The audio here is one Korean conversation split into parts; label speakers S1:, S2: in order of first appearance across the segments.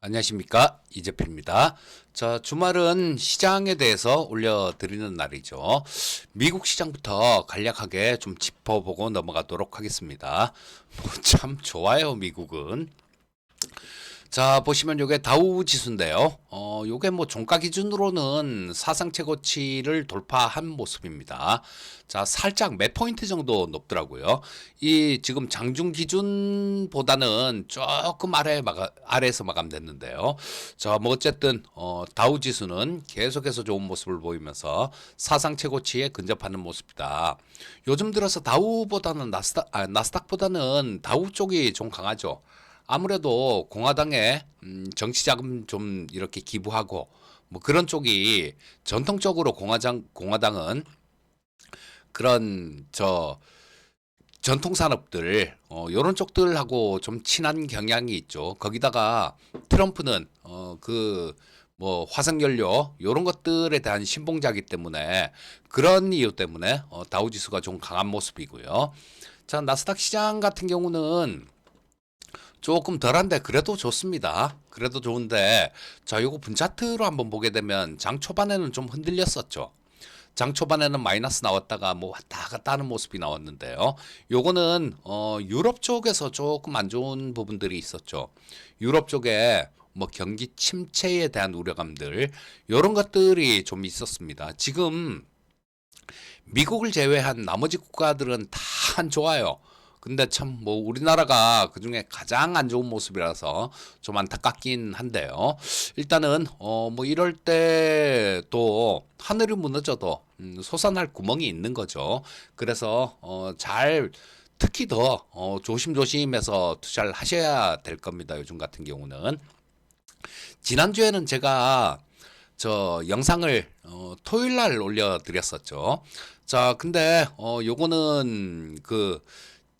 S1: 안녕하십니까, 이재필입니다. 자, 주말은 시장에 대해서 올려드리는 날이죠. 미국 시장부터 간략하게 좀 짚어보고 넘어가도록 하겠습니다. 참 좋아요, 미국은. 자, 보시면 요게 다우 지수인데요. 요게 뭐 종가 기준으로는 사상 최고치를 돌파한 모습입니다. 자, 살짝 몇 포인트 정도 높더라고요. 이 지금 장중 기준보다는 조금 아래에서 마감됐는데요. 자, 뭐 어쨌든 다우 지수는 계속해서 좋은 모습을 보이면서 사상 최고치에 근접하는 모습이다. 요즘 들어서 다우보다는 나스닥보다는 다우 쪽이 좀 강하죠. 아무래도 공화당에 정치 자금 좀 이렇게 기부하고 뭐 그런 쪽이 전통적으로 공화당은 그런 전통 산업들 요런 쪽들하고 좀 친한 경향이 있죠. 거기다가 트럼프는 그 뭐 화석연료 요런 것들에 대한 신봉자이기 때문에 그런 이유 때문에 다우지수가 좀 강한 모습이고요. 자, 나스닥 시장 같은 경우는 조금 덜한데 그래도 좋습니다. 그래도 좋은데 자, 요거 분차트로 한번 보게 되면 장 초반에는 좀 흔들렸었죠. 장 초반에는 마이너스 나왔다가 뭐 왔다 갔다 하는 모습이 나왔는데요. 요거는 유럽 쪽에서 조금 안 좋은 부분들이 있었죠. 유럽 쪽에 뭐 경기 침체에 대한 우려감들 요런 것들이 좀 있었습니다. 지금 미국을 제외한 나머지 국가들은 다 안 좋아요. 근데 참 뭐 우리나라가 그중에 가장 안 좋은 모습이라서 좀 안타깝긴 한데요. 일단은 뭐 이럴 때 또 하늘이 무너져도 솟아날 구멍이 있는 거죠. 그래서 잘 특히 더 조심조심해서 투자를 하셔야 될 겁니다. 요즘 같은 경우는. 지난주에는 제가 저 영상을 토요일 날 올려드렸었죠. 자, 근데 요거는 그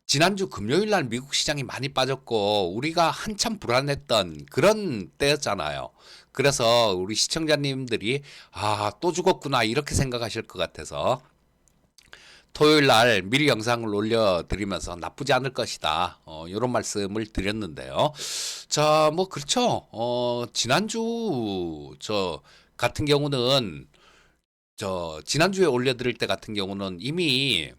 S1: 지난주 금요일 날 미국 시장이 많이 빠졌고 우리가 한참 불안했던 그런 때였잖아요. 그래서 우리 시청자님들이 아, 또 죽었구나 이렇게 생각하실 것 같아서 토요일 날 미리 영상을 올려드리면서 나쁘지 않을 것이다. 이런 말씀을 드렸는데요. 자, 뭐 그렇죠. 지난주 저 같은 경우는 지난주에 올려드릴 때 같은 경우는 이미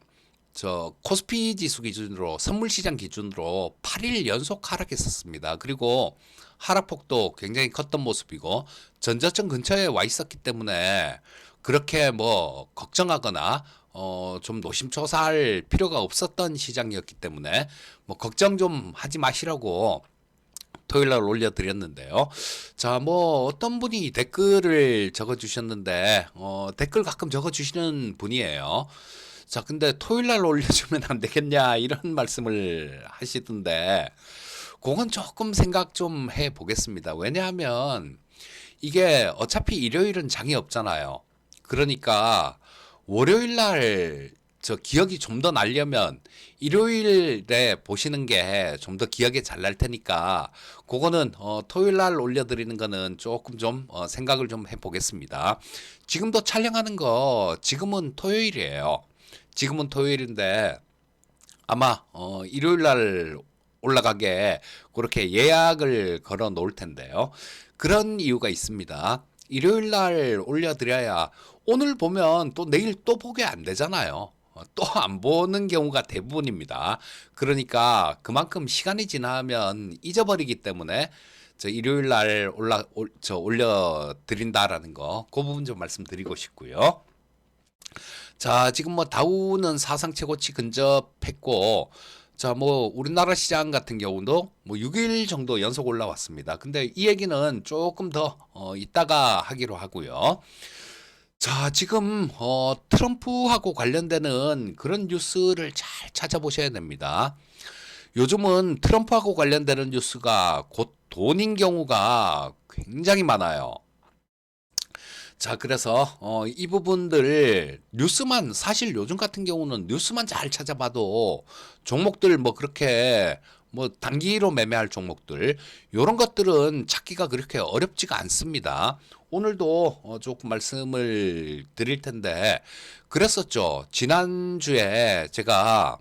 S1: 코스피 지수 기준으로 선물 시장 기준으로 8일 연속 하락했었습니다. 그리고 하락폭도 굉장히 컸던 모습이고 전저점 근처에 와 있었기 때문에 그렇게 뭐 걱정하거나 좀 노심초사할 필요가 없었던 시장이었기 때문에 뭐 걱정 좀 하지 마시라고 토요일 날 올려드렸는데요. 자, 뭐 어떤 분이 댓글을 적어주셨는데 댓글 가끔 적어주시는 분이에요. 자, 근데 토요일 날 올려주면 안 되겠냐 이런 말씀을 하시던데 그건 조금 생각 좀 해보겠습니다. 왜냐하면 이게 어차피 일요일은 장이 없잖아요. 그러니까 월요일 날 기억이 좀 더 날려면 일요일에 보시는 게 좀 더 기억에 잘 날 테니까 그거는 토요일 날 올려드리는 거는 조금 좀 생각을 좀 해보겠습니다. 지금도 촬영하는 거 지금은 토요일이에요. 지금은 토요일인데 아마 일요일 날 올라가게 그렇게 예약을 걸어 놓을 텐데요. 그런 이유가 있습니다. 일요일 날 올려드려야 오늘 보면 또 내일 또 보게 안 되잖아요. 또 안 보는 경우가 대부분입니다. 그러니까 그만큼 시간이 지나면 잊어버리기 때문에 일요일 날 올려드린다라는 거, 그 부분 좀 말씀드리고 싶고요. 자, 지금 뭐 다우는 사상 최고치 근접했고, 자, 뭐 우리나라 시장 같은 경우도 뭐 6일 정도 연속 올라왔습니다. 근데 이 얘기는 조금 더 이따가 하기로 하고요. 자, 지금 트럼프하고 관련되는 그런 뉴스를 잘 찾아보셔야 됩니다. 요즘은 트럼프하고 관련되는 뉴스가 곧 돈인 경우가 굉장히 많아요. 자, 그래서 이 부분들 뉴스만 사실 요즘 같은 경우는 뉴스만 잘 찾아봐도 종목들 뭐 그렇게 뭐 단기로 매매할 종목들 요런 것들은 찾기가 그렇게 어렵지가 않습니다. 오늘도 조금 말씀을 드릴 텐데 그랬었죠. 지난주에 제가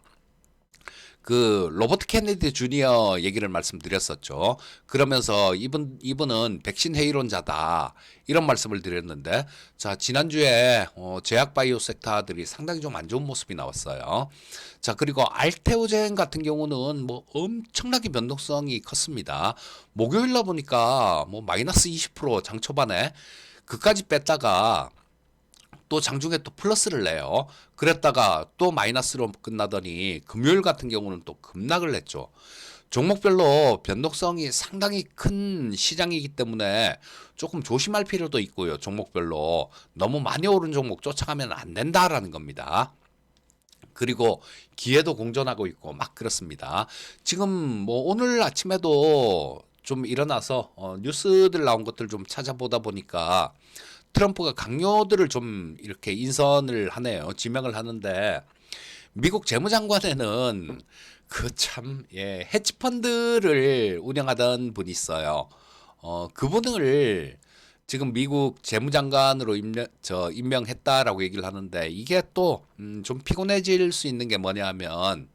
S1: 그 로버트 케네디 주니어 얘기를 말씀드렸었죠. 그러면서 이분은 백신 회의론자다 이런 말씀을 드렸는데, 자 지난주에 제약 바이오 섹터들이 상당히 좀 안 좋은 모습이 나왔어요. 자 그리고 알테오젠 같은 경우는 뭐 엄청나게 변동성이 컸습니다. 목요일날 보니까 뭐 마이너스 20% 장 초반에 그까지 뺐다가 또 장중에 또 플러스를 내요. 그랬다가 또 마이너스로 끝나더니 금요일 같은 경우는 또 급락을 했죠. 종목별로 변동성이 상당히 큰 시장이기 때문에 조금 조심할 필요도 있고요. 종목별로 너무 많이 오른 종목 쫓아가면 안 된다라는 겁니다. 그리고 기회도 공존하고 있고 막 그렇습니다. 지금 뭐 오늘 아침에도 좀 일어나서 뉴스들 나온 것들 좀 찾아보다 보니까 트럼프가 강요들을 좀 이렇게 인선을 하네요. 지명을 하는데 미국 재무장관에는 그 참, 예, 헤지펀드를 운영하던 분이 있어요. 그분을 지금 미국 재무장관으로 임명했다라고 얘기를 하는데 이게 또, 좀 피곤해질 수 있는 게 뭐냐면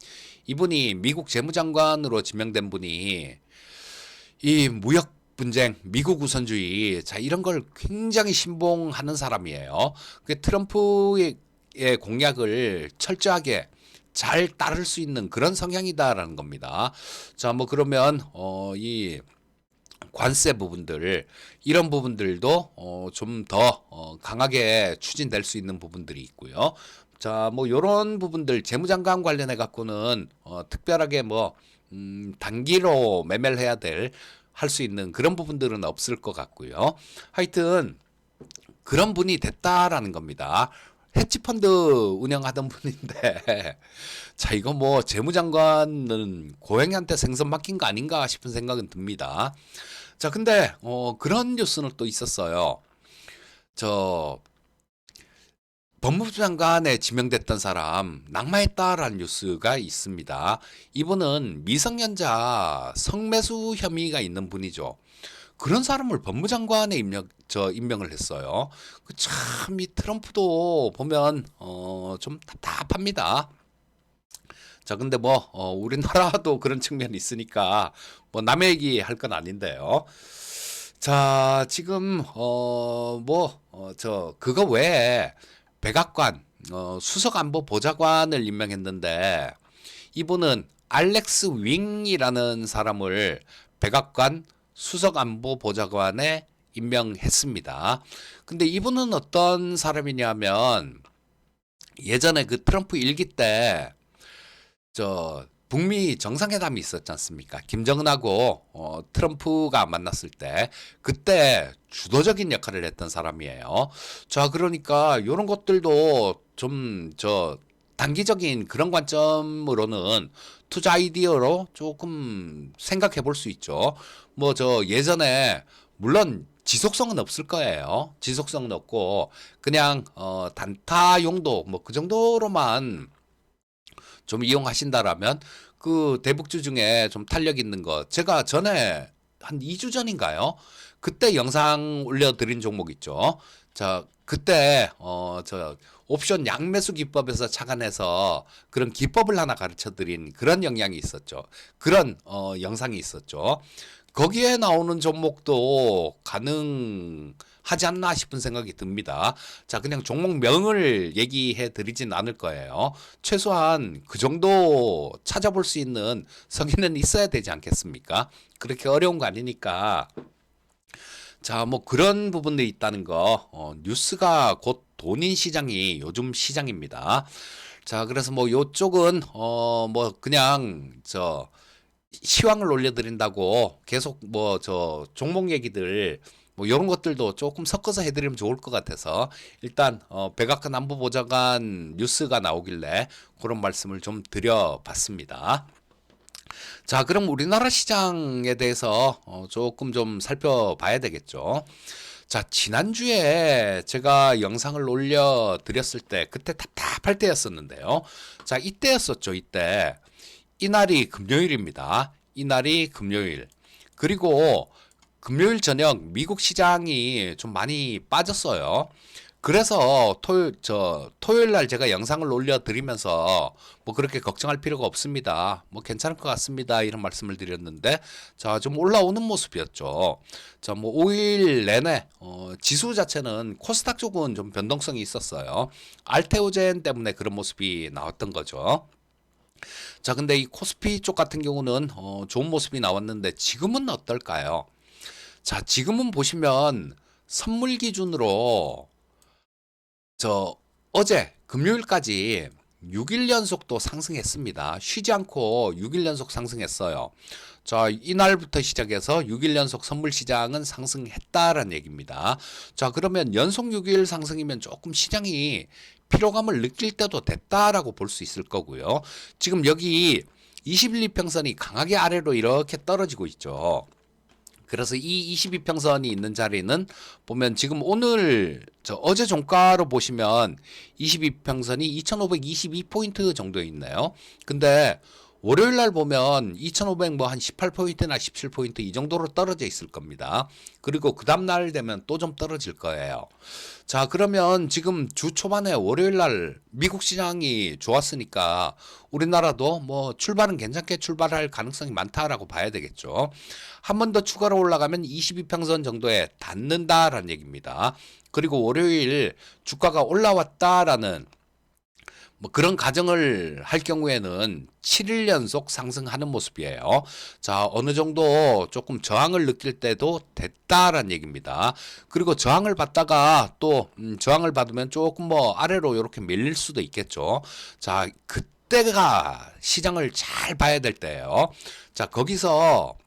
S1: 이분이 미국 재무장관으로 지명된 분이 이 무역 분쟁, 미국 우선주의, 자 이런 걸 굉장히 신봉하는 사람이에요. 그 트럼프의 공약을 철저하게 잘 따를 수 있는 그런 성향이다라는 겁니다. 자, 뭐 그러면 이 관세 부분들 이런 부분들도 좀 더 강하게 추진될 수 있는 부분들이 있고요. 자, 뭐 요런 부분들 재무장관 관련해 갖고는 특별하게 뭐 단기로 매매를 해야 될 할 수 있는 그런 부분들은 없을 것 같고요. 하여튼 그런 분이 됐다라는 겁니다. 헤지펀드 운영하던 분인데 자 이거 뭐 재무장관은 고행한테 생선 맡긴 거 아닌가 싶은 생각은 듭니다. 자 근데 그런 뉴스는 또 있었어요. 저 법무부 장관에 지명됐던 사람 낙마했다라는 뉴스가 있습니다. 이분은 미성년자 성매수 혐의가 있는 분이죠. 그런 사람을 법무장관에 임명을 했어요. 그 참 이 트럼프도 보면 좀 답답합니다. 자 근데 뭐 우리나라도 그런 측면이 있으니까 뭐 남의 얘기 할 건 아닌데요. 자 지금 그거 외에 백악관 수석안보보좌관을 임명했는데 이분은 알렉스 윙이라는 사람을 백악관 수석안보보좌관에 임명했습니다. 근데 이분은 어떤 사람이냐면 예전에 그 트럼프 일기 때 북미 정상회담이 있었지 않습니까? 김정은하고 트럼프가 만났을 때 그때 주도적인 역할을 했던 사람이에요. 자, 그러니까 이런 것들도 좀 단기적인 그런 관점으로는 투자 아이디어로 조금 생각해 볼 수 있죠. 뭐 예전에 물론 지속성은 없을 거예요. 지속성은 없고 그냥 단타 용도 뭐 그 정도로만 좀 이용하신다라면 그 대북주 중에 좀 탄력 있는 거 제가 전에 한 2주 전인가요? 그때 영상 올려드린 종목 있죠. 자 그때 옵션 양매수 기법에서 착안해서 그런 기법을 하나 가르쳐 드린 그런 영향이 있었죠. 그런 영상이 있었죠. 거기에 나오는 종목도 가능하지 않나 싶은 생각이 듭니다. 자, 그냥 종목명을 얘기해 드리진 않을 거예요. 최소한 그 정도 찾아볼 수 있는 성의는 있어야 되지 않겠습니까? 그렇게 어려운 거 아니니까. 자, 뭐 그런 부분도 있다는 거. 뉴스가 곧 돈인 시장이 요즘 시장입니다. 자, 그래서 뭐 요쪽은 뭐 그냥 시황을 올려드린다고 계속 뭐 종목 얘기들 뭐 이런 것들도 조금 섞어서 해드리면 좋을 것 같아서 일단 백악관 안보보좌관 뉴스가 나오길래 그런 말씀을 좀 드려봤습니다. 자, 그럼 우리나라 시장에 대해서 조금 좀 살펴봐야 되겠죠. 자, 지난주에 제가 영상을 올려드렸을 때 그때 답답할 때였었는데요. 자, 이때였었죠, 이때. 이날이 금요일입니다. 이날이 금요일. 그리고 금요일 저녁 미국 시장이 좀 많이 빠졌어요. 그래서 토요일 날 제가 영상을 올려드리면서 뭐 그렇게 걱정할 필요가 없습니다. 뭐 괜찮을 것 같습니다. 이런 말씀을 드렸는데 자, 좀 올라오는 모습이었죠. 자, 뭐 5일 내내 지수 자체는 코스닥 쪽은 좀 변동성이 있었어요. 알테오젠 때문에 그런 모습이 나왔던 거죠. 자, 근데 이 코스피 쪽 같은 경우는 좋은 모습이 나왔는데 지금은 어떨까요? 자, 지금은 보시면 선물 기준으로 저 어제 금요일까지 6일 연속 또 상승했습니다. 쉬지 않고 6일 연속 상승했어요. 자, 이날부터 시작해서 6일 연속 선물 시장은 상승했다라는 얘기입니다. 자, 그러면 연속 6일 상승이면 조금 시장이 피로감을 느낄 때도 됐다라고 볼 수 있을 거고요. 지금 여기 21, 2평선이 강하게 아래로 이렇게 떨어지고 있죠. 그래서 이 22평선이 있는 자리는 보면 지금 오늘 어제 종가로 보시면 22평선이 2522포인트 정도에 있네요. 근데 월요일 날 보면 2500 뭐 한 18포인트나 17포인트 이 정도로 떨어져 있을 겁니다. 그리고 그 다음 날 되면 또 좀 떨어질 거예요. 자, 그러면 지금 주 초반에 월요일 날 미국 시장이 좋았으니까 우리나라도 뭐 출발은 괜찮게 출발할 가능성이 많다라고 봐야 되겠죠. 한 번 더 추가로 올라가면 22평선 정도에 닿는다라는 얘기입니다. 그리고 월요일 주가가 올라왔다라는 뭐 그런 가정을 할 경우에는 7일 연속 상승하는 모습이에요. 자, 어느 정도 조금 저항을 느낄 때도 됐다라는 얘기입니다. 그리고 저항을 받다가 또 저항을 받으면 조금 뭐 아래로 이렇게 밀릴 수도 있겠죠. 자, 그때가 시장을 잘 봐야 될 때예요. 자, 거기서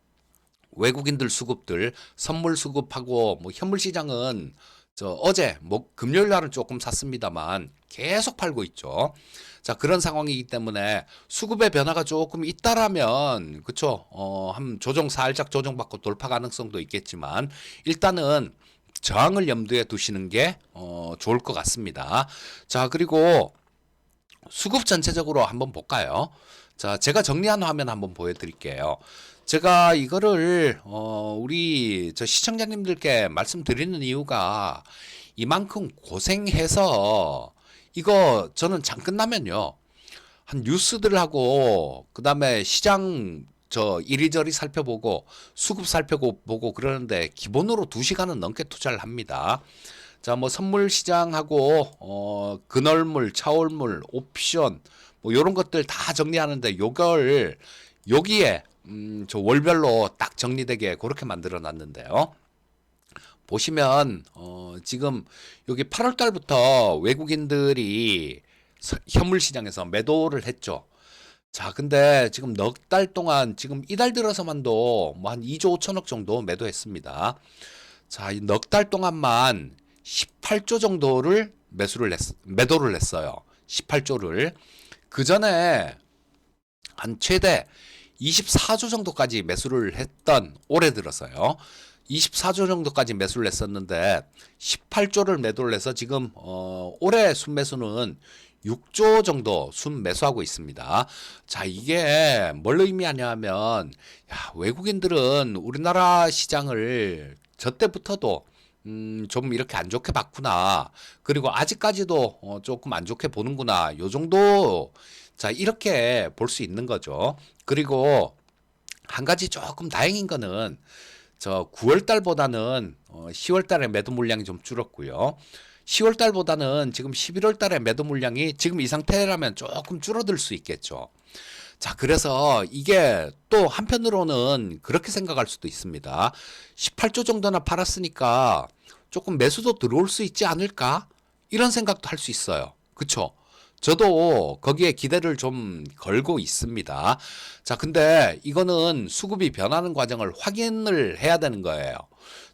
S1: 외국인들 수급들 선물 수급하고 뭐 현물 시장은 어제 뭐 금요일 날은 조금 샀습니다만 계속 팔고 있죠. 자, 그런 상황이기 때문에 수급의 변화가 조금 있다라면 그쵸? 한 조정 살짝 조정받고 돌파 가능성도 있겠지만 일단은 저항을 염두에 두시는 게 좋을 것 같습니다. 자, 그리고 수급 전체적으로 한번 볼까요? 자, 제가 정리한 화면 한번 보여드릴게요. 제가 이거를 우리 시청자님들께 말씀드리는 이유가 이만큼 고생해서 이거 저는 장 끝나면요 한 뉴스들하고 그다음에 시장 이리저리 살펴보고 수급 살펴보고 그러는데 기본으로 2시간은 넘게 투자를 합니다. 자, 뭐 선물 시장하고 근월물, 차월물, 옵션 뭐 요런 것들 다 정리하는데 요걸 여기에 저 월별로 딱 정리되게 그렇게 만들어 놨는데요. 보시면 지금 여기 8월 달부터 외국인들이 현물 시장에서 매도를 했죠. 자, 근데 지금 넉 달 동안 지금 이달 들어서만도 뭐 한 2조 5천억 정도 매도했습니다. 자, 이 넉 달 동안만 18조 정도를 매도를 했어요. 18조를. 그 전에 한 최대 24조 정도까지 매수를 했던 올해 들어서요. 24조 정도까지 매수를 했었는데 18조를 매도를 해서 지금 올해 순매수는 6조 정도 순매수하고 있습니다. 자, 이게 뭘 의미하냐면 외국인들은 우리나라 시장을 저 때부터도 좀 이렇게 안 좋게 봤구나. 그리고 아직까지도 조금 안 좋게 보는구나. 요 정도 자, 이렇게 볼 수 있는 거죠. 그리고 한 가지 조금 다행인 거는 9월 달보다는 10월 달에 매도 물량이 좀 줄었고요. 10월 달보다는 지금 11월 달에 매도 물량이 지금 이 상태라면 조금 줄어들 수 있겠죠. 자, 그래서 이게 또 한편으로는 그렇게 생각할 수도 있습니다. 18조 정도나 팔았으니까 조금 매수도 들어올 수 있지 않을까? 이런 생각도 할 수 있어요. 그쵸? 저도 거기에 기대를 좀 걸고 있습니다. 자, 근데 이거는 수급이 변하는 과정을 확인을 해야 되는 거예요.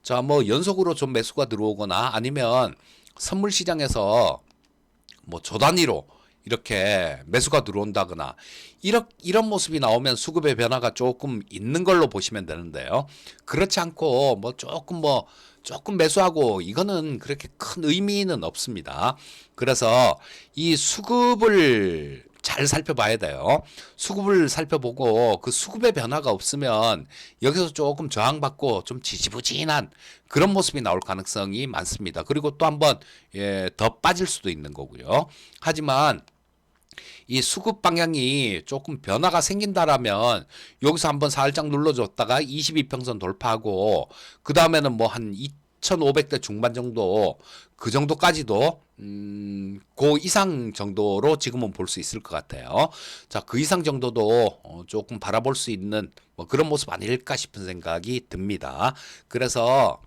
S1: 자, 뭐 연속으로 좀 매수가 들어오거나 아니면 선물 시장에서 뭐 조 단위로 이렇게 매수가 들어온다거나 이런 모습이 나오면 수급의 변화가 조금 있는 걸로 보시면 되는데요. 그렇지 않고 조금 매수하고 이거는 그렇게 큰 의미는 없습니다. 그래서 이 수급을 잘 살펴봐야 돼요. 수급을 살펴보고 그 수급의 변화가 없으면 여기서 조금 저항받고 좀 지지부진한 그런 모습이 나올 가능성이 많습니다. 그리고 또 한번 더 빠질 수도 있는 거고요. 하지만 이 수급 방향이 조금 변화가 생긴다라면 여기서 한번 살짝 눌러줬다가 22평선 돌파하고 그 다음에는 뭐 한 2,500대 중반 정도 그 정도까지도 그 이상 정도로 지금은 볼 수 있을 것 같아요. 자, 그 이상 정도도 조금 바라볼 수 있는 뭐 그런 모습 아닐까 싶은 생각이 듭니다. 그래서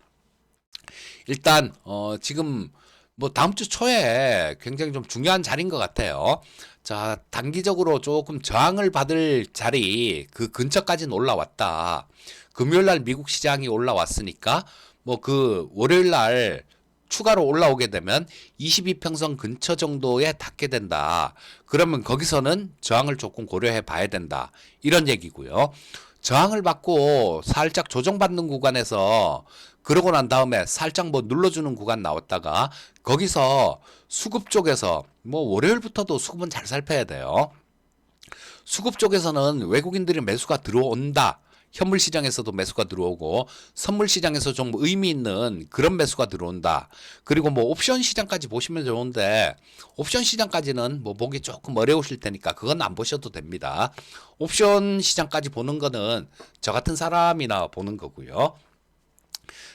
S1: 일단 지금 뭐 다음 주 초에 굉장히 좀 중요한 자리인 것 같아요. 자, 단기적으로 조금 저항을 받을 자리 그 근처까지는 올라왔다. 금요일 날 미국 시장이 올라왔으니까 뭐 그 월요일 날 추가로 올라오게 되면 22평선 근처 정도에 닿게 된다. 그러면 거기서는 저항을 조금 고려해 봐야 된다. 이런 얘기고요. 저항을 받고 살짝 조정받는 구간에서 그러고 난 다음에 살짝 뭐 눌러주는 구간 나왔다가 거기서 수급 쪽에서 뭐 월요일부터도 수급은 잘 살펴야 돼요. 수급 쪽에서는 외국인들이 매수가 들어온다. 현물 시장에서도 매수가 들어오고 선물 시장에서 좀 의미 있는 그런 매수가 들어온다. 그리고 뭐 옵션 시장까지 보시면 좋은데 옵션 시장까지는 뭐 보기 조금 어려우실 테니까 그건 안 보셔도 됩니다. 옵션 시장까지 보는 거는 저 같은 사람이나 보는 거고요.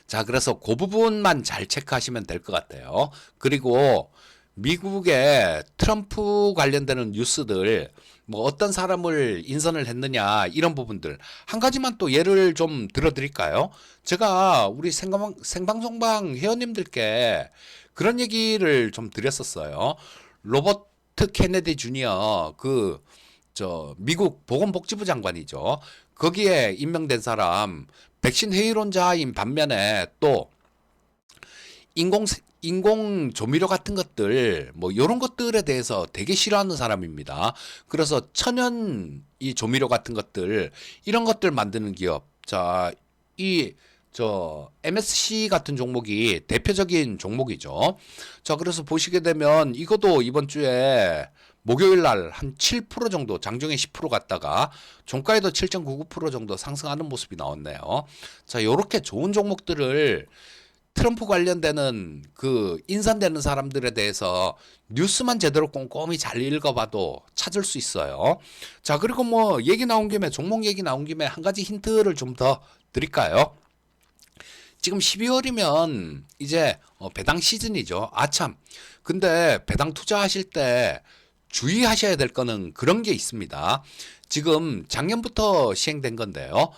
S1: 자, 그래서 그 부분만 잘 체크하시면 될 것 같아요. 그리고 미국의 트럼프 관련되는 뉴스들, 뭐 어떤 사람을 인선을 했느냐, 이런 부분들. 한 가지만 또 예를 좀 들어드릴까요? 제가 우리 생방송방 회원님들께 그런 얘기를 좀 드렸었어요. 로버트 케네디 주니어, 미국 보건복지부 장관이죠. 거기에 임명된 사람, 백신 회의론자인 반면에 또 인공 조미료 같은 것들 뭐 이런 것들에 대해서 되게 싫어하는 사람입니다. 그래서 천연 이 조미료 같은 것들 이런 것들 만드는 기업 자, MSC 같은 종목이 대표적인 종목이죠. 자, 그래서 보시게 되면 이것도 이번 주에 목요일 날 한 7% 정도 장중에 10% 갔다가 종가에도 7.99% 정도 상승하는 모습이 나왔네요. 자, 요렇게 좋은 종목들을 트럼프 관련되는 그 인선되는 사람들에 대해서 뉴스만 제대로 꼼꼼히 잘 읽어봐도 찾을 수 있어요. 자, 그리고 뭐 얘기 나온 김에 종목 얘기 나온 김에 한 가지 힌트를 좀 더 드릴까요? 지금 12월이면 이제 배당 시즌이죠. 아참. 근데 배당 투자하실 때 주의하셔야 될 거는 그런 게 있습니다. 지금 작년부터 시행된 건데요.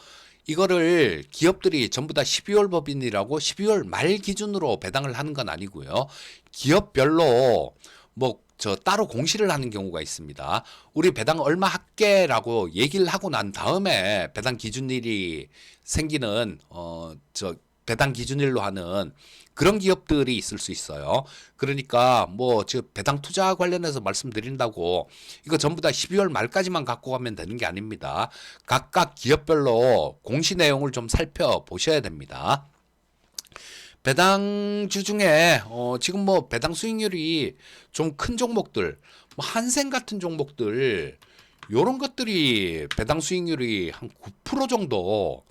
S1: 이거를 기업들이 전부 다 12월 법인이라고 12월 말 기준으로 배당을 하는 건 아니고요. 기업별로 뭐 따로 공시를 하는 경우가 있습니다. 우리 배당 얼마 할게라고 얘기를 하고 난 다음에 배당 기준일이 생기는 배당 기준일로 하는 그런 기업들이 있을 수 있어요. 그러니까 뭐 배당 투자 관련해서 말씀드린다고 이거 전부 다 12월 말까지만 갖고 가면 되는 게 아닙니다. 각각 기업별로 공시 내용을 좀 살펴보셔야 됩니다. 배당주 중에 지금 뭐 배당 수익률이 좀 큰 종목들, 뭐 한생 같은 종목들 요런 것들이 배당 수익률이 한 9% 정도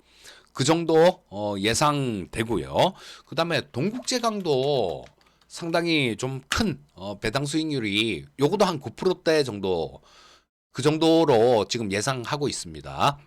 S1: 그 정도 예상되고요. 그다음에 동국제강도 상당히 좀 큰 배당 수익률이 요것도 한 9%대 정도 그 정도로 지금 예상하고 있습니다.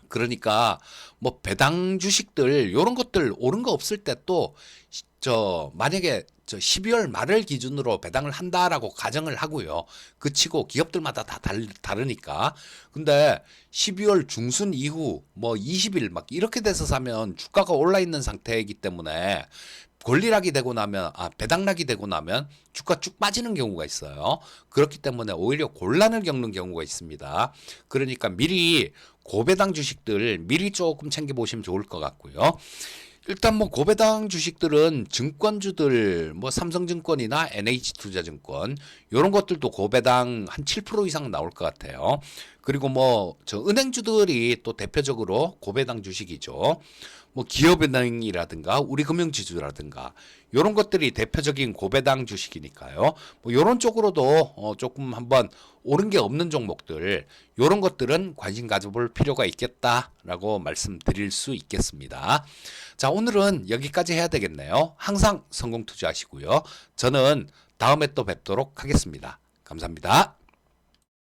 S1: 그러니까 뭐 배당 주식들 요런 것들 오른 거 없을 때 또 만약에 12월 말을 기준으로 배당을 한다라고 가정을 하고요. 그치고 기업들마다 다 다르니까. 근데 12월 중순 이후 뭐 20일 막 이렇게 돼서 사면 주가가 올라 있는 상태이기 때문에 권리락이 되고 나면 배당락이 되고 나면 주가 쭉 빠지는 경우가 있어요. 그렇기 때문에 오히려 곤란을 겪는 경우가 있습니다. 그러니까 미리 고배당 주식들 미리 조금 챙겨 보시면 좋을 것 같고요. 일단 뭐 고배당 주식들은 증권주들 뭐 삼성증권이나 NH투자증권 이런 것들도 고배당 한 7% 이상 나올 것 같아요. 그리고 뭐 저 은행주들이 또 대표적으로 고배당 주식이죠. 뭐 기업은행이라든가 우리금융지주라든가 요런 것들이 대표적인 고배당 주식이니까요. 뭐 요런 쪽으로도 조금 한번 오른 게 없는 종목들 요런 것들은 관심 가져볼 필요가 있겠다라고 말씀드릴 수 있겠습니다. 자, 오늘은 여기까지 해야 되겠네요. 항상 성공 투자하시고요. 저는 다음에 또 뵙도록 하겠습니다. 감사합니다.